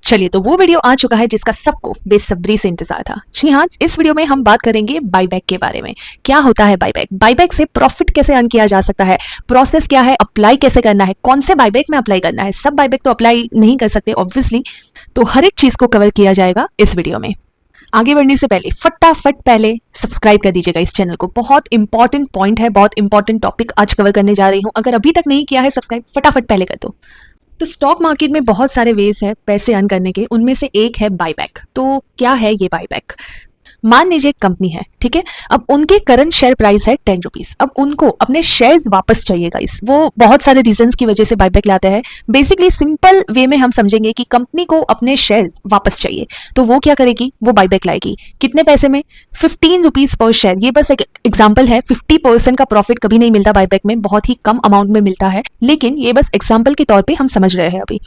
चलिए, तो वो वीडियो आ चुका है जिसका सबको बेसब्री से इंतजार था। जी हाँ, इस वीडियो में हम बात करेंगे बाईबैक के बारे में। क्या होता है बाईबैक, बाईबैक से प्रॉफिट कैसे अर्न किया जा सकता है, प्रोसेस क्या है, अप्लाई कैसे करना है, कौन से बाईबैक में अप्लाई करना है। सब बाईबैक तो अप्लाई नहीं कर सकते ऑब्वियसली, तो हर एक चीज को कवर किया जाएगा इस वीडियो में। आगे बढ़ने से पहले फटाफट पहले सब्सक्राइब कर दीजिएगा इस चैनल को। बहुत इंपॉर्टेंट पॉइंट है, बहुत इंपॉर्टेंट टॉपिक आज कवर करने जा रही हूँ। अगर अभी तक नहीं किया है सब्सक्राइब, फटाफट पहले कर दो। तो स्टॉक मार्केट में बहुत सारे वेज है पैसे अर्न करने के, उनमें से एक है बाईबैक। तो क्या है ये बाईबैक? मान लीजिए एक कंपनी है, ठीक है, अब उनके करंट शेयर प्राइस है 10 रुपीज। अब उनको अपने शेयर्स वापस चाहिए गाइस। वो बहुत सारे रीजंस की वजह से बाईबैक लाते हैं। बेसिकली सिंपल वे में हम समझेंगे कि कंपनी को अपने शेयर्स वापस चाहिए, तो वो क्या करेगी, वो बाईबैक लाएगी। कितने पैसे में? 15 रुपीज पर शेयर। ये बस एक एग्जाम्पल है, 50% का प्रॉफिट कभी नहीं मिलता बाईबैक में, बहुत ही कम अमाउंट में मिलता है, लेकिन ये बस एग्जाम्पल के तौर पर हम समझ रहे हैं अभी।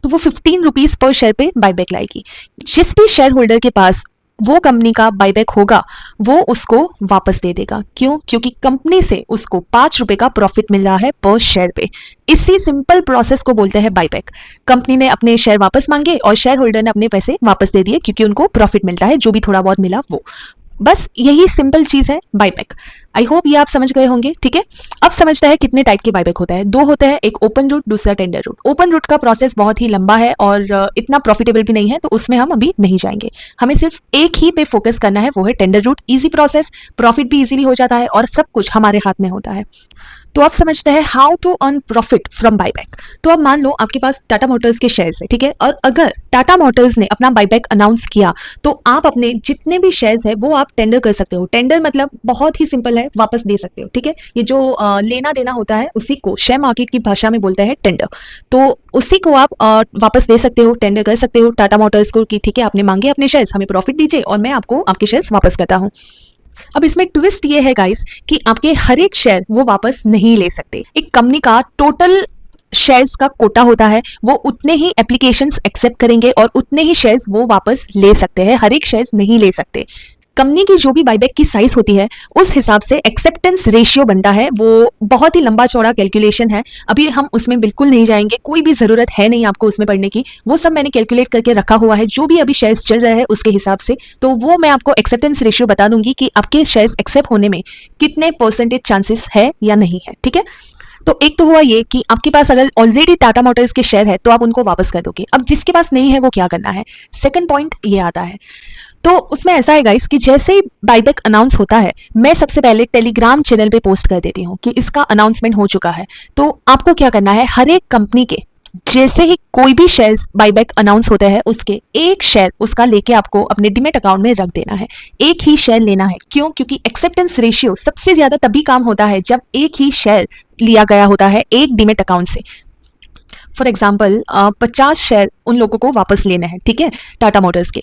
तो वो 15 रुपीज पर शेयर पे बाईबैक लाएगी। जिस भी शेयर होल्डर के पास वो कंपनी का बाईबैक होगा वो उसको वापस दे देगा। क्यों? क्योंकि कंपनी से उसको 5 रुपए का प्रॉफिट मिल रहा है पर शेयर पे। इसी सिंपल प्रोसेस को बोलते हैं बाईबैक। कंपनी ने अपने शेयर वापस मांगे और शेयर होल्डर ने अपने पैसे वापस दे दिए, क्योंकि उनको प्रॉफिट मिलता है, जो भी थोड़ा बहुत मिला वो। बस यही सिंपल चीज है बाईबैक। आई होप ये आप समझ गए होंगे, ठीक है। अब समझते हैं कितने टाइप के बाईबैक होता है। दो होते हैं, एक ओपन रूट, दूसरा टेंडर रूट। ओपन रूट का प्रोसेस बहुत ही लंबा है और इतना प्रॉफिटेबल भी नहीं है, तो उसमें हम अभी नहीं जाएंगे। हमें सिर्फ एक ही पे फोकस करना है, वो है tender route. Easy process, profit भी इजीली हो जाता है और सब कुछ हमारे हाथ में होता है। तो अब समझते हैं how to earn profit from buyback. तो अब मान लो आपके पास टाटा मोटर्स के शेयर्स है, ठीक है, और अगर टाटा मोटर्स ने अपना बाईबैक अनाउंस किया तो आप अपने जितने भी शेयर्स है वो आप टेंडर कर सकते हो। टेंडर मतलब बहुत ही सिंपल है, वापस दे सकते हो, ठीक है। ये जो लेना देना होता है उसी को शेयर मार्केट की भाषा में बोलते हैं टेंडर। तो उसी को आप वापस दे सकते हो, टेंडर कर सकते हो टाटा मोटर्स को कि ठीक है, आपने मांगे अपने शेयर्स, हमें प्रॉफिट दीजिए और मैं आपको आपके शेयर्स वापस करता हूँ। अब इसमें ट्विस्ट ये है गाइस कि आपके हर एक शेयर वो वापस नहीं ले सकते। एक कंपनी का टोटल शेयर्स का कोटा होता है, वो उतने ही एप्लीकेशंस एक्सेप्ट करेंगे और उतने ही शेयर्स वो वापस ले सकते हैं। हर एक शेयर्स नहीं ले सकते। कंपनी की जो भी बाईबैक की साइज होती है उस हिसाब से एक्सेप्टेंस रेशियो बनता है। वो बहुत ही लंबा चौड़ा कैलकुलेशन है, अभी हम उसमें बिल्कुल नहीं जाएंगे, कोई भी जरूरत है नहीं आपको उसमें पढ़ने की। वो सब मैंने कैलकुलेट करके रखा हुआ है, जो भी अभी शेयर्स चल रहे हैं उसके हिसाब से। तो वो मैं आपको एक्सेप्टेंस रेशियो बता दूंगी कि आपके शेयर्स एक्सेप्ट होने में कितने परसेंटेज चांसेस है या नहीं है, ठीक है। तो एक तो हुआ ये कि आपके पास अगर ऑलरेडी टाटा मोटर्स के शेयर है तो आप उनको वापस कर दोगे। अब जिसके पास नहीं है वो क्या करना है? सेकंड पॉइंट ये आता है। तो उसमें ऐसा है गाइस कि जैसे ही बाईबैक अनाउंस होता है, मैं सबसे पहले टेलीग्राम चैनल पे पोस्ट कर देती हूँ कि इसका अनाउंसमेंट हो चुका है। तो आपको क्या करना है, हर एक कंपनी के जैसे ही कोई भी शेयर्स बाईबैक अनाउंस होते हैं उसके एक शेयर उसका लेके आपको अपने डीमैट अकाउंट में रख देना है। एक ही शेयर लेना है। क्यों? क्योंकि एक्सेप्टेंस रेशियो सबसे ज्यादा तभी काम होता है जब एक ही शेयर लिया गया होता है एक डीमैट अकाउंट से। फॉर एग्जाम्पल 50 शेयर उन लोगों को वापस लेना है, ठीक है, टाटा मोटर्स के।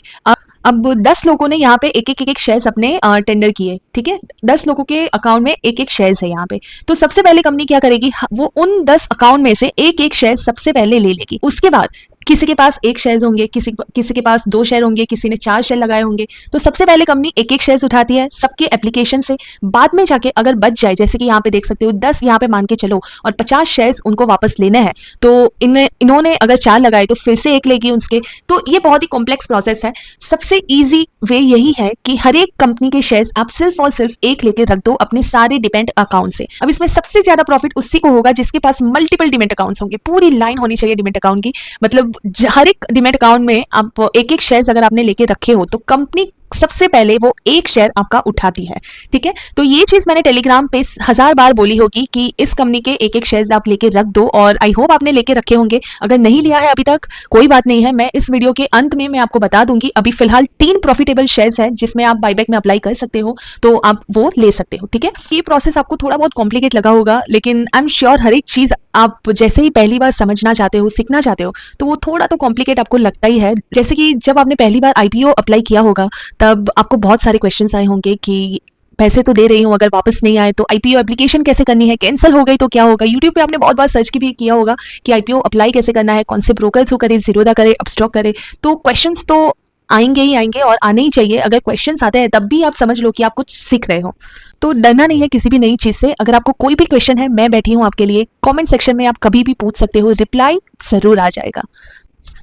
अब 10 लोगों ने यहाँ पे एक शेयर्स अपने टेंडर किए, ठीक है, 10 लोगों के अकाउंट में एक शेयर्स है यहाँ पे। तो सबसे पहले कंपनी क्या करेगी, वो उन 10 अकाउंट में से एक शेयर सबसे पहले ले लेगी। उसके बाद किसी के पास एक शेयर होंगे, किसी के पास 2 शेयर होंगे, किसी ने 4 शेयर लगाए होंगे। तो सबसे पहले कंपनी एक शेयर उठाती है सबके एप्लीकेशन से। बाद में जाके अगर बच जाए, जैसे कि यहाँ पे देख सकते हो 10 यहाँ पे मान के चलो और 50 शेयर्स उनको वापस लेने हैं, तो इन्होंने अगर 4 लगाए तो फिर से एक लेगी उसके। तो ये बहुत ही कॉम्प्लेक्स प्रोसेस है। सबसे ईजी वे यही है कि हर एक कंपनी के शेयर्स आप सिर्फ और सिर्फ एक लेके रख दो अपने सारे डिपेंड अकाउंट से। अब इसमें सबसे ज्यादा प्रॉफिट उसी को होगा जिसके पास मल्टीपल डिमेट अकाउंट्स होंगे। पूरी लाइन होनी चाहिए डिमेट अकाउंट की, मतलब हर एक डिमेट अकाउंट में आप एक शेयर अगर आपने लेके रखे हो तो कंपनी सबसे पहले वो एक शेयर आपका उठाती है, ठीक है। तो ये चीज मैंने टेलीग्राम पे 1000 बार बोली होगी कि इस कंपनी के एक शेयर आप लेके रख दो, और आई होप आपने लेके रखे होंगे। अगर नहीं लिया है अभी तक कोई बात नहीं है, मैं इस वीडियो के अंत में मैं आपको बता दूंगी। अभी फिलहाल 3 प्रॉफिटेबल शेयर्स है जिसमें आप बाईबैक में अप्लाई कर सकते हो, तो आप वो ले सकते हो, ठीक है। ये प्रोसेस आपको थोड़ा बहुत कॉम्प्लिकेट लगा होगा, लेकिन आई एम श्योर हर एक चीज आप जैसे ही पहली बार समझना चाहते हो, सीखना चाहते हो, तो वो थोड़ा तो कॉम्प्लिकेट आपको लगता ही है। जैसे कि जब आपने पहली बार आईपीओ अप्लाई किया होगा तब आपको बहुत सारे क्वेश्चंस आए होंगे कि पैसे तो दे रही हूँ, अगर वापस नहीं आए तो आईपीओ एप्लीकेशन कैसे करनी है, कैंसिल हो गई तो क्या होगा। यूट्यूब पे आपने बहुत बार सर्च की भी किया होगा कि आईपीओ अप्लाई कैसे करना है, कौन से ब्रोकर थ्रू करे, जीरोधा करे, अपस्टॉक करे। तो क्वेश्चंस तो आएंगे ही आएंगे और आने ही चाहिए। अगर क्वेश्चंस आते हैं तब भी आप समझ लो कि आप कुछ सीख रहे हो। तो डरना नहीं है किसी भी नई चीज से। अगर आपको कोई भी क्वेश्चन है, मैं बैठी हूँ आपके लिए। कमेंट सेक्शन में आप कभी भी पूछ सकते हो, रिप्लाई जरूर आ जाएगा।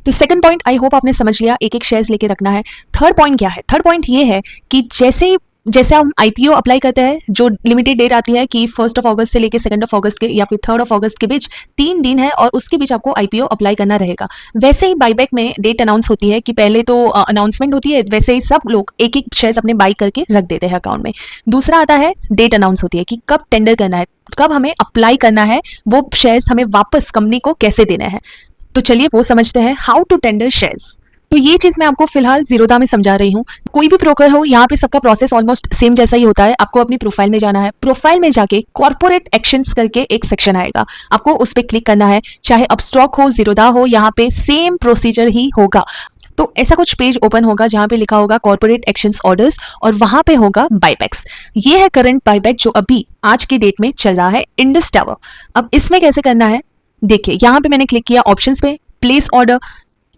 तो सेकंड पॉइंट आई होप आपने समझ लिया, एक एक शेयर्स लेके रखना है। थर्ड पॉइंट क्या है? थर्ड पॉइंट ये है कि जैसे हम आईपीओ अप्लाई करते हैं, जो लिमिटेड डेट आती है कि 1 अगस्त से लेके 2 अगस्त के या फिर 3 अगस्त के बीच 3 दिन है और उसके बीच आपको आईपीओ अप्लाई करना रहेगा। वैसे ही बाईबैक में डेट अनाउंस होती है कि पहले तो अनाउंसमेंट होती है, वैसे ही सब लोग एक एक शेयर्स अपने बाई करके रख देते हैं अकाउंट में। दूसरा आता है डेट अनाउंस होती है कि कब टेंडर करना है, कब हमें अप्लाई करना है, वो शेयर्स हमें वापस कंपनी को कैसे देने हैं। तो चलिए वो समझते हैं, हाउ टू टेंडर शेयर्स। तो ये चीज मैं आपको फिलहाल जीरोधा में समझा रही हूँ। कोई भी ब्रोकर हो, यहाँ पे सबका प्रोसेस ऑलमोस्ट सेम जैसा ही होता है। आपको अपनी प्रोफाइल में जाना है, प्रोफाइल में जाके कॉर्पोरेट एक्शंस करके एक सेक्शन आएगा, आपको उस पर क्लिक करना है। चाहे अपस्टॉक हो, जीरोधा हो, यहाँ पे सेम प्रोसीजर ही होगा। तो ऐसा कुछ पेज ओपन होगा जहां पे लिखा होगा कॉर्पोरेट एक्शंस ऑर्डर्स और वहां पे होगा बाईबैक्स। ये है करंट बाईबैक जो अभी आज की डेट में चल रहा है, इंडस टावर। अब इसमें कैसे करना है, देखिए यहाँ पे मैंने क्लिक किया ऑप्शंस पे, प्लेस ऑर्डर।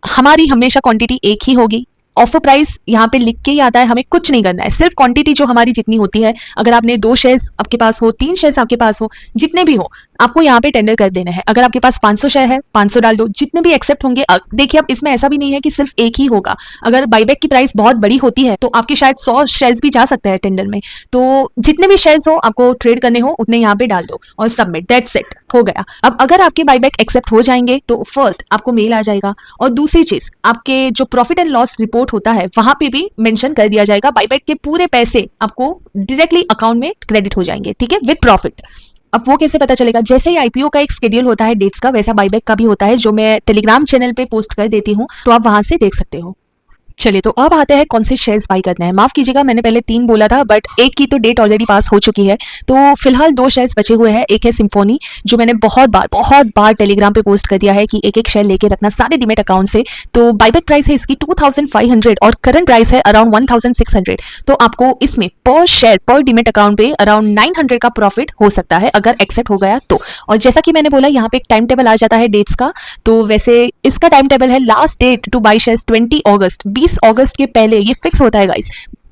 हमारी हमेशा क्वांटिटी एक ही होगी। ऑफर प्राइस यहाँ पे लिख के ही आता है, हमें कुछ नहीं करना है, सिर्फ क्वांटिटी जो हमारी जितनी होती है, अगर आपने 2 शेयर्स आपके पास हो, 3 शेयर्स आपके पास हो, जितने भी हो आपको यहाँ पे टेंडर कर देना है। अगर आपके पास 500 शेयर है, 500 डाल दो, जितने भी एक्सेप्ट होंगे। देखिए अब इसमें ऐसा भी नहीं है कि सिर्फ एक ही होगा, अगर बाईबैक की प्राइस बहुत बड़ी होती है तो आपके शायद 100 शेयर्स भी जा सकते हैं टेंडर में। तो जितने भी शेयर्स हो आपको ट्रेड करने हो उतने यहाँ पे डाल दो और सबमिट, दैट्स इट, हो गया। अब अगर आपके बाईबैक एक्सेप्ट हो जाएंगे तो फर्स्ट आपको मेल आ जाएगा, और दूसरी चीज आपके जो प्रॉफिट एंड लॉस रिपोर्ट होता है वहां पे भी मेंशन कर दिया जाएगा, बाईबैक के पूरे पैसे आपको डायरेक्टली अकाउंट में क्रेडिट हो जाएंगे, ठीक है, विद प्रॉफिट। अब वो कैसे पता चलेगा? जैसे ही आईपीओ का एक शेड्यूल होता है डेट्स का, वैसा बाईबैक का भी होता है, जो मैं टेलीग्राम चैनल पे पोस्ट कर देती हूँ, तो आप वहां से देख सकते हो। चलिए तो अब आते हैं कौन से शेयर्स बाई करने हैं। माफ कीजिएगा मैंने पहले 3 बोला था, बट एक की तो डेट ऑलरेडी पास हो चुकी है, तो फिलहाल 2 शेयर्स बचे हुए हैं। एक है सिम्फोनी, जो मैंने बहुत बार टेलीग्राम पे पोस्ट कर दिया है कि एक एक शेयर लेके रखना सारे डीमेट अकाउंट से। तो बाईबैक प्राइस है इसकी 2500 और करंट प्राइस है अराउंड 1600। तो आपको इसमें पर शेयर पर डीमेट अकाउंट पे अराउंड 900 का प्रॉफिट हो सकता है अगर एक्सेप्ट हो गया तो। और जैसा कि मैंने बोला यहाँ पे एक टाइम टेबल आ जाता है डेट्स का, तो वैसे इसका टाइम टेबल है, last date to buy shares 20 अगस्त, 20 अगस्त के पहले ये फिक्स होता है गाइस।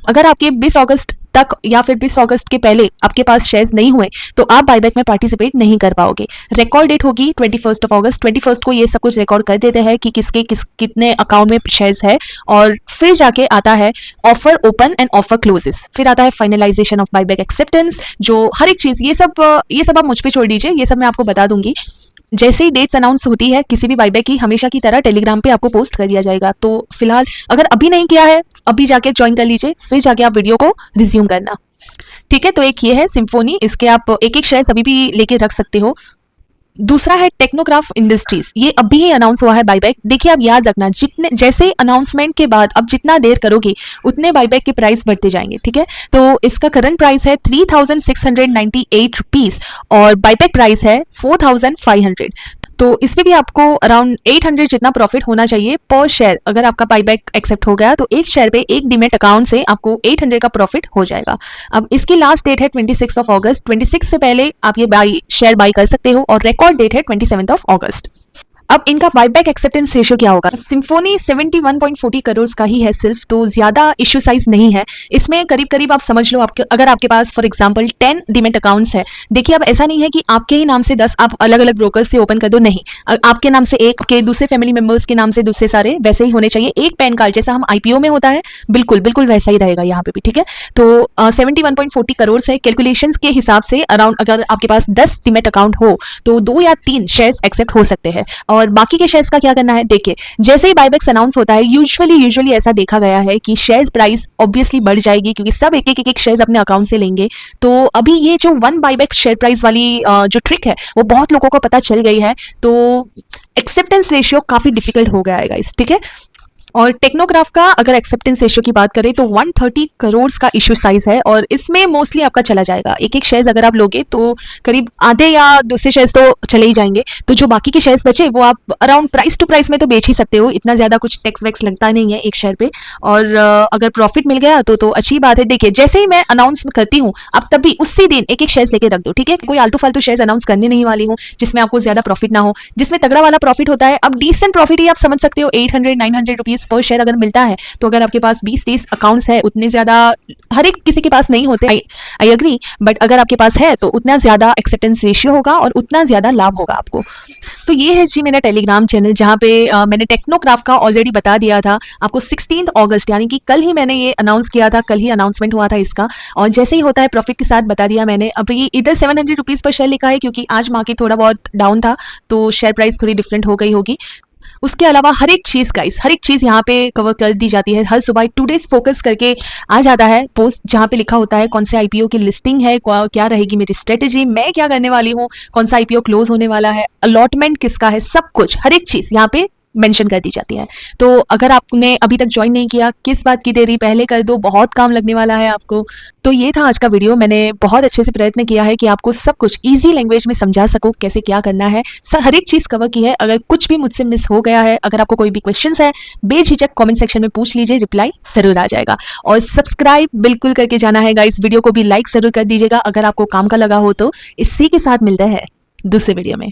अगर आपके 20 अगस्त तक या फिर 20 अगस्त के पहले आपके पास शेयर्स नहीं हुए तो आप बाईबैक में पार्टिसिपेट नहीं कर पाओगे। रिकॉर्ड डेट होगी 21 अगस्त। 21 को ये सब कुछ रिकॉर्ड कर देते हैं कि कितने अकाउंट में शेयर्स है, और फिर जाके आता है offer open and offer closes, फिर आता है फाइनलाइजेशन ऑफ बाईबैक एक्सेप्टेंस, जो हर एक चीज ये सब आप मुझ पे छोड़ दीजिए, ये सब मैं आपको बता दूंगी। जैसे ही डेट्स अनाउंस होती है किसी भी बाईबैक की, हमेशा की तरह टेलीग्राम पे आपको पोस्ट कर दिया जाएगा। तो फिलहाल अगर अभी नहीं किया है, अभी जाके ज्वाइन कर लीजिए, फिर जाके आप वीडियो को रिज्यूम करना, ठीक है। तो एक ये है सिम्फोनी, इसके आप एक एक शेयर अभी भी लेके रख सकते हो। दूसरा है टेक्नोग्राफ इंडस्ट्रीज, ये अभी ही अनाउंस हुआ है बाईबैक। देखिए आप याद रखना, जैसे अनाउंसमेंट के बाद अब जितना देर करोगे उतने बाईबैक के प्राइस बढ़ते जाएंगे, ठीक है। तो इसका करंट प्राइस है 3698 रुपीज और बाईबैक प्राइस है 4500। तो इस पे भी आपको अराउंड 800 जितना प्रॉफिट होना चाहिए पर शेयर। अगर आपका बाईबैक एक्सेप्ट हो गया तो एक शेयर पे एक डीमेट अकाउंट से आपको 800 का प्रॉफिट हो जाएगा। अब इसकी लास्ट डेट है 26 अगस्त। 26 से पहले आप ये शेयर बाई कर सकते हो और रिकॉर्ड डेट है 27 अगस्त। अब इनका बाईबैक एक्सेप्टेंस रेशियो क्या होगा? सिम्फोनी 71.40 करोड़ का ही है सिर्फ, तो ज्यादा इश्यू साइज नहीं है इसमें। करीब आप समझ लो, अगर आपके पास फॉर एग्जांपल 10 डीमेट अकाउंट्स है, देखिए अब ऐसा नहीं है कि आपके ही नाम से 10 आप अलग अलग ब्रोकर्स से ओपन कर दो, नहीं, आपके नाम से एक, के दूसरे फैमिली मेंबर्स के नाम से दूसरे, सारे वैसे ही होने चाहिए। एक पैन कार्ड जैसा हम आईपीओ में होता है, बिल्कुल वैसा ही रहेगा यहाँ पे भी, ठीक है। तो 71.40 करोड़ है। कैलकुलेशन के हिसाब से अराउंड अगर आपके पास 10 डीमेट अकाउंट हो तो 2 या 3 शेयर्स एक्सेप्ट हो सकते हैं। और बाकी के शेयर्स का क्या करना है, देखिए जैसे ही बाईबैक्स अनाउंस होता है यूजुअली ऐसा देखा गया है कि शेयर्स प्राइस ऑब्वियसली बढ़ जाएगी, क्योंकि सब एक एक शेयर्स अपने अकाउंट से लेंगे। तो अभी ये जो 1 बाईबैक शेयर प्राइस वाली जो ट्रिक है वो बहुत लोगों को पता चल गई है, तो एक्सेप्टेंस रेशियो काफी डिफिकल्ट हो गया है गाइस, ठीक है। और टेक्नोग्राफ का अगर एक्सेप्टेंस रेशियो की बात करें तो 130 करोड़ का इश्यू साइज है, और इसमें मोस्टली आपका चला जाएगा एक एक शेयर्स अगर आप लोगे तो करीब आधे या दूसरे शेयर्स तो चले ही जाएंगे। तो जो बाकी के शेयर्स बचे वो आप अराउंड प्राइस टू प्राइस में तो बेच ही सकते हो, इतना ज्यादा कुछ टैक्स वैक्स लगता नहीं है एक शेयर पे। और अगर प्रॉफिट मिल गया तो अच्छी बात है। देखिए जैसे ही मैं अनाउंस करती हूँ आप तभी उसी दिन एक एक शेयर्स लेके रख दो, ठीक है। कोई आलतू फालतू शेयर्स अनाउंस करने नहीं वाली हूँ जिसमें आपको ज्यादा प्रॉफिट ना हो। जिसमें तगड़ा वाला प्रॉफिट होता है, अब डिसेंट प्रॉफिट ही आप समझ सकते हो, 800-900 रुपीज पर शेयर अगर मिलता है, तो अगर आपके पास 20-30 अकाउंट्स है, उतने ज़्यादा हर एक किसी के पास नहीं होते, आई एग्री, बट अगर आपके पास है तो उतना ज़्यादा एक्सेप्टेंस रेशियो होगा और उतना ज़्यादा लाभ होगा आपको। तो ये है जी मेरा टेलीग्राम चैनल, जहाँ पे मैंने टेक्नोक्राफ्ट का ऑलरेडी बता दिया था आपको 16 अगस्त, यानी कि कल ही मैंने ये अनाउंस किया था, कल ही अनाउंसमेंट हुआ था इसका, और जैसे ही होता है प्रॉफिट के साथ बता दिया मैंने। अब ये इधर 700 रुपीज़ पर शेयर लिखा है, क्योंकि आज मार्केट थोड़ा बहुत डाउन था, तो शेयर प्राइस थोड़ी डिफरेंट हो गई होगी। उसके अलावा हर एक चीज़ गाइस, हर एक चीज़ यहाँ पे कवर कर दी जाती है। हर सुबह 2 डेज फोकस करके आ जाता है पोस्ट, जहाँ पे लिखा होता है कौन से आईपीओ की लिस्टिंग है, क्या रहेगी मेरी स्ट्रेटेजी, मैं क्या करने वाली हूँ, कौन सा आईपीओ क्लोज होने वाला है, अलॉटमेंट किसका है, सब कुछ हर एक चीज़ यहाँ पे मेंशन कर दी जाती है। तो अगर आपने अभी तक ज्वाइन नहीं किया, किस बात की देरी, पहले कर दो, बहुत काम लगने वाला है आपको। तो ये था आज का वीडियो। मैंने बहुत अच्छे से प्रयत्न किया है कि आपको सब कुछ इजी लैंग्वेज में समझा सकूं, कैसे क्या करना है, हर एक चीज़ कवर की है। अगर कुछ भी मुझसे मिस हो गया है, अगर आपको कोई भी क्वेश्चंस है, बेझिझक कमेंट सेक्शन में पूछ लीजिए, रिप्लाई जरूर आ जाएगा। और सब्सक्राइब बिल्कुल करके जाना है गाइस, वीडियो को भी लाइक जरूर कर दीजिएगा अगर आपको काम का लगा हो तो। इसी के साथ मिलते हैं दूसरे वीडियो में।